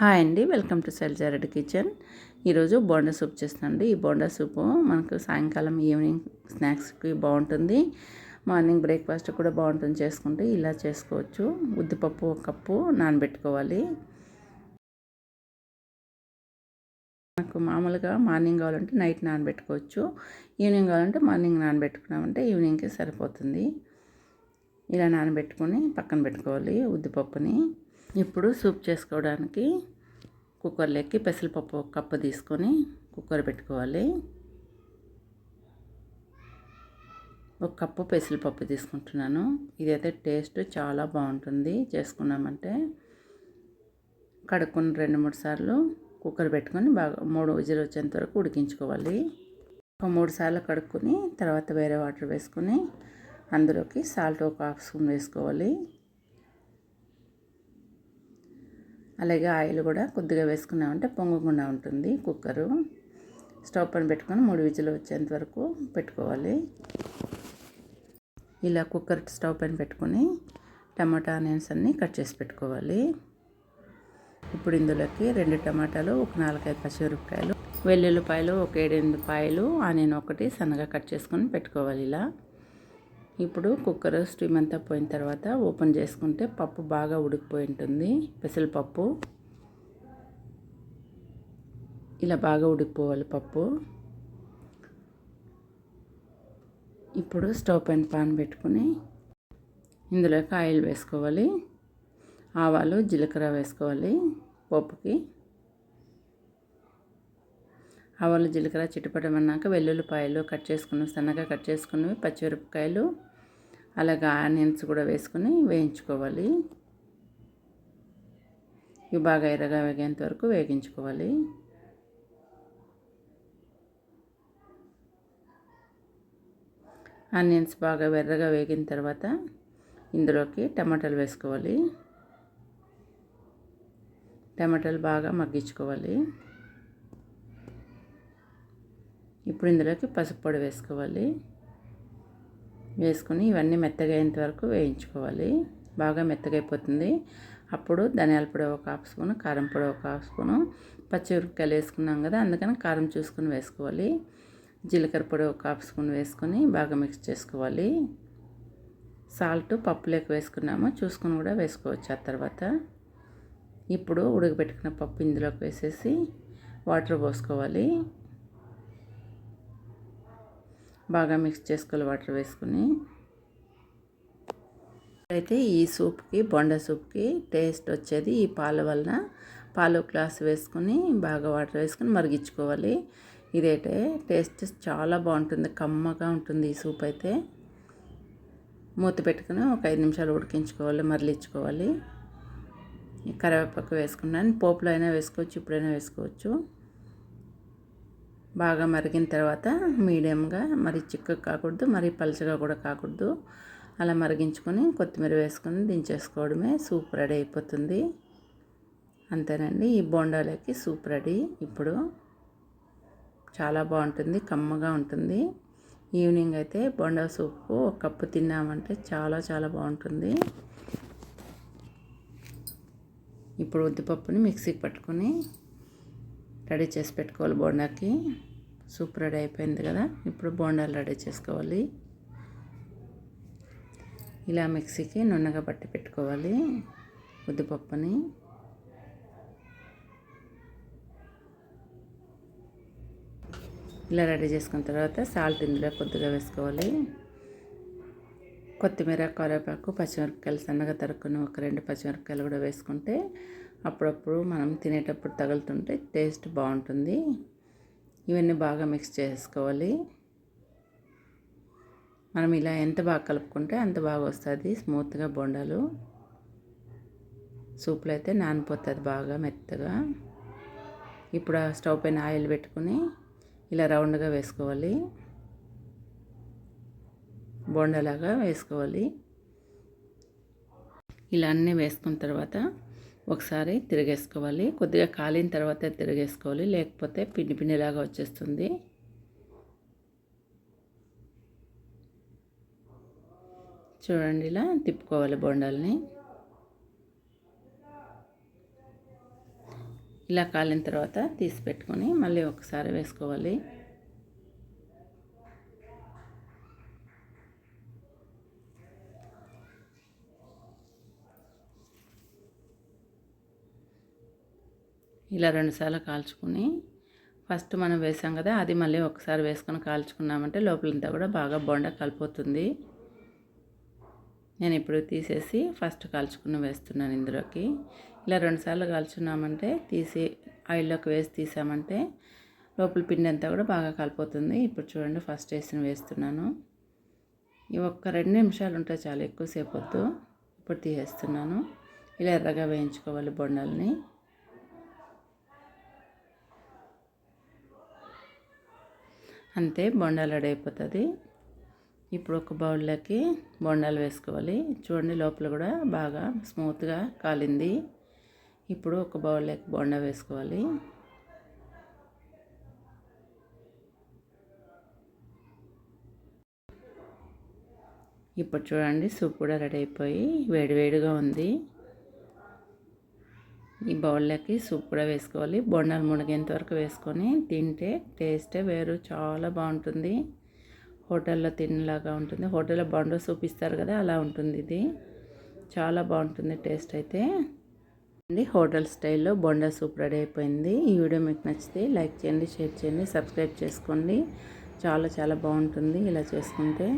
Hi అండి, welcome to Sailaja Reddy kitchen. ఈరోజు bonda soup చేస్తానండి. ఈ బోండా సూపు మనకు సాయంకాలం ఈవినింగ్ స్నాక్స్కి బాగుంటుంది, మార్నింగ్ బ్రేక్ఫాస్ట్ కూడా బాగుంటుంది. చేసుకుంటే ఇలా చేసుకోవచ్చు. ఉద్దిపప్పు 1 కప్పు నానబెట్టుకోవాలి. మనకు మామూలుగా మార్నింగ్ కావాలంటే నైట్ నానబెట్టుకోవచ్చు, ఈవినింగ్ కావాలంటే మార్నింగ్ నానబెట్టుకున్నామంటే ఈవినింగ్కి సరిపోతుంది. ఇలా నానబెట్టుకొని పక్కన పెట్టుకోవాలి ఉద్దిపప్పుని. ఇప్పుడు సూప్ చేసుకోవడానికి కుక్కర్లోకి పెసరపప్పు 1 కప్పు తీసుకొని కుక్కర్ పెట్టుకోవాలి. 1 కప్పు పెసరపప్పు తీసుకుంటున్నాను. ఇదైతే టేస్ట్ చాలా బాగుంటుంది చేసుకున్నామంటే. కడుక్కొని 2-3 సార్లు కుక్కర్ పెట్టుకొని బాగా 3 విజిల్ వచ్చేంత వరకు ఉడికించుకోవాలి. ఒక 3 సార్లు కడుక్కొని తర్వాత వేరే వాటర్ వేసుకొని అందులోకి సాల్ట్ 1/2 స్పూన్ వేసుకోవాలి. అలాగే ఆయిల్ కూడా కొద్దిగా వేసుకున్నామంటే పొంగకుండా ఉంటుంది. కుక్కరు స్టవ్ పైన పెట్టుకొని 3 విజిల్ వచ్చేంత వరకు పెట్టుకోవాలి. ఇలా కుక్కర్ స్టవ్ పైన పెట్టుకొని టమాటా ఆనియన్స్ అన్నీ కట్ చేసి పెట్టుకోవాలి. ఇప్పుడు ఇందులోకి 2 టమాటాలు, ఒక 4-5 పచ్చిమిరపకాయలు, వెల్లుల్లిపాయలు ఒక 7-8 పాయలు, ఆనియన్ ఒకటి సన్నగా కట్ చేసుకొని పెట్టుకోవాలి. ఇలా ఇప్పుడు కుక్కర్ స్టీమ్ అంతా పోయిన తర్వాత ఓపెన్ చేసుకుంటే పప్పు బాగా ఉడికిపోయి ఉంటుంది. పెసరపప్పు ఇలా బాగా ఉడికిపోవాలి పప్పు. ఇప్పుడు స్టవ్ పైన పాన్ పెట్టుకుని ఇందులోకి ఆయిల్ వేసుకోవాలి. ఆవాలు, జీలకర్ర వేసుకోవాలి పప్పుకి. ఆవాలు జీలకర్ర చిటపటమన్నాక వెల్లుల్లిపాయలు సన్నగా కట్ చేసుకున్నవి, పచ్చిమిరపకాయలు, అలాగే ఆనియన్స్ కూడా వేసుకొని వేయించుకోవాలి. ఇవి బాగా ఎర్రగా వేగేంత వరకు వేగించుకోవాలి. ఆనియన్స్ బాగా ఎర్రగా వేగిన తర్వాత ఇందులోకి టమాటాలు వేసుకోవాలి. టమాటాలు బాగా మగ్గించుకోవాలి. ఇప్పుడు ఇందులోకి పసుపు పొడి వేసుకోవాలి. వేసుకొని ఇవన్నీ మెత్తగా అయ్యేంత వరకు వేయించుకోవాలి. బాగా మెత్తగా అయిపోతుంది. అప్పుడు ధనియాల పొడి 1/2 స్పూను, కారం పొడి 1/2 స్పూను, పచ్చిమిరపకాయలు వేసుకున్నాం కదా, అందుకని కారం చూసుకొని వేసుకోవాలి. జీలకర్ర పొడి 1/2 స్పూన్ వేసుకొని బాగా మిక్స్ చేసుకోవాలి. సాల్ట్ పప్పులోకి వేసుకున్నాము, చూసుకొని కూడా వేసుకోవచ్చు ఆ తర్వాత. ఇప్పుడు ఉడకబెట్టుకున్న పప్పు ఇందులోకి వేసేసి వాటర్ పోసుకోవాలి. బాగా మిక్స్ చేసుకోవాలి వాటర్ వేసుకుని. అయితే ఈ సూప్కి, బొండా సూప్కి టేస్ట్ వచ్చేది ఈ పాల వలన. పాలు గ్లాస్ వేసుకొని బాగా వాటర్ వేసుకొని మరిగించుకోవాలి. ఇదైతే టేస్ట్ చాలా బాగుంటుంది, కమ్మగా ఉంటుంది ఈ సూప్ అయితే. మూత పెట్టుకుని ఒక 5 నిమిషాలు ఉడికించుకోవాలి, మరలించుకోవాలి. కరివేపాకు వేసుకున్నాను. పోపులో అయినా వేసుకోవచ్చు, ఇప్పుడైనా వేసుకోవచ్చు. బాగా మరిగిన తర్వాత మీడియంగా, మరి చిక్కగా కాకూడదు, మరి పలుచగా కూడా కాకూడదు, అలా మరిగించుకొని కొత్తిమీర వేసుకొని దించేసుకోవడమే. సూప్ రెడీ అయిపోతుంది. అంతేనండి, ఈ బోండాలకి సూప్ రెడీ. ఇప్పుడు చాలా బాగుంటుంది, కమ్మగా ఉంటుంది. ఈవినింగ్ అయితే బోండా సూపు 1 కప్పు తిన్నామంటే చాలా చాలా బాగుంటుంది. ఇప్పుడు ఉద్దిపప్పుని మిక్సీకి పట్టుకొని రెడీ చేసి పెట్టుకోవాలి బోండాకి. సూప్ రెడీ అయిపోయింది కదా, ఇప్పుడు బోండాలు రెడీ చేసుకోవాలి. ఇలా మిక్సీకి నున్నగా పట్టి పెట్టుకోవాలి ఉద్దిపప్పుని. ఇలా రెడీ చేసుకున్న తర్వాత సాల్ట్ ఇందులో కొద్దిగా వేసుకోవాలి. కొత్తిమీర, కరివేపాకు, పచ్చిమిరపకాయలు సన్నగా తరుక్కుని ఒక 2 పచ్చిమిరపకాయలు కూడా వేసుకుంటే అప్పుడప్పుడు మనం తినేటప్పుడు తగులుతుంటే టేస్ట్ బాగుంటుంది. ఇవన్నీ బాగా మిక్స్ చేసుకోవాలి. మనం ఇలా ఎంత బాగా కలుపుకుంటే అంత బాగా వస్తుంది స్మూత్గా బోండాలు. సూప్లో అయితే నానిపోతుంది బాగా మెత్తగా. ఇప్పుడు ఆ స్టవ్ పైన ఆయిల్ పెట్టుకుని ఇలా రౌండ్గా వేసుకోవాలి, బోండాలాగా వేసుకోవాలి. ఇలా అన్నీ వేసుకున్న తర్వాత ఒకసారి తిరిగేసుకోవాలి. కొద్దిగా కాలిన తర్వాత తిరిగేసుకోవాలి, లేకపోతే పిండి పిండిలాగా వచ్చేస్తుంది. చూడండి, ఇలా తిప్పుకోవాలి బోండాల్ని. ఇలా కాలిన తర్వాత తీసి పెట్టుకొని మళ్ళీ ఒకసారి వేసుకోవాలి. ఇలా 2 సార్లు కాల్చుకొని ఫస్ట్ మనం వేసాం కదా, అది మళ్ళీ ఒకసారి వేసుకొని కాల్చుకున్నామంటే లోపలంతా కూడా బాగా బొండ కలిపోతుంది. నేను ఇప్పుడు తీసేసి ఫస్ట్ కాల్చుకుని వేస్తున్నాను ఇందులోకి. ఇలా 2 సార్లు కాల్చున్నామంటే తీసి ఆయిల్లోకి వేసి తీసామంటే లోపల పిండి అంతా కూడా బాగా కలిపోతుంది. ఇప్పుడు చూడండి ఫస్ట్ వేస్తున్నాను. ఇవి ఒక్క 2 నిమిషాలు ఉంటే చాలు, ఎక్కువసేపు వద్దు. ఇప్పుడు తీసేస్తున్నాను. ఇలా ఎర్రగా వేయించుకోవాలి బొండాలని. అంతే, బొండాలు రెడీ అయిపోతుంది. ఇప్పుడు ఒక బౌల్లోకి బొండాలు వేసుకోవాలి. చూడండి లోపల కూడా బాగా స్మూత్గా కాలింది. ఇప్పుడు ఒక బౌల్లోకి బొండా వేసుకోవాలి. ఇప్పుడు చూడండి సూప్ కూడా రెడీ అయిపోయి వేడివేడిగా ఉంది. ఈ బౌల్లోకి సూప్ కూడా వేసుకోవాలి. బొండాలు మునిగేంత వరకు వేసుకొని తింటే టేస్టే వేరు, చాలా బాగుంటుంది. హోటల్లో తినలాగా ఉంటుంది. హోటల్లో బొండా సూప్ ఇస్తారు కదా, అలా ఉంటుంది. ఇది చాలా బాగుంటుంది టేస్ట్ అయితే. హోటల్ స్టైల్లో బొండా సూప్ రెడీ అయిపోయింది. ఈ వీడియో మీకు నచ్చితే లైక్ చేయండి, షేర్ చేయండి, సబ్స్క్రైబ్ చేసుకోండి. చాలా చాలా బాగుంటుంది ఇలా చేసుకుంటే.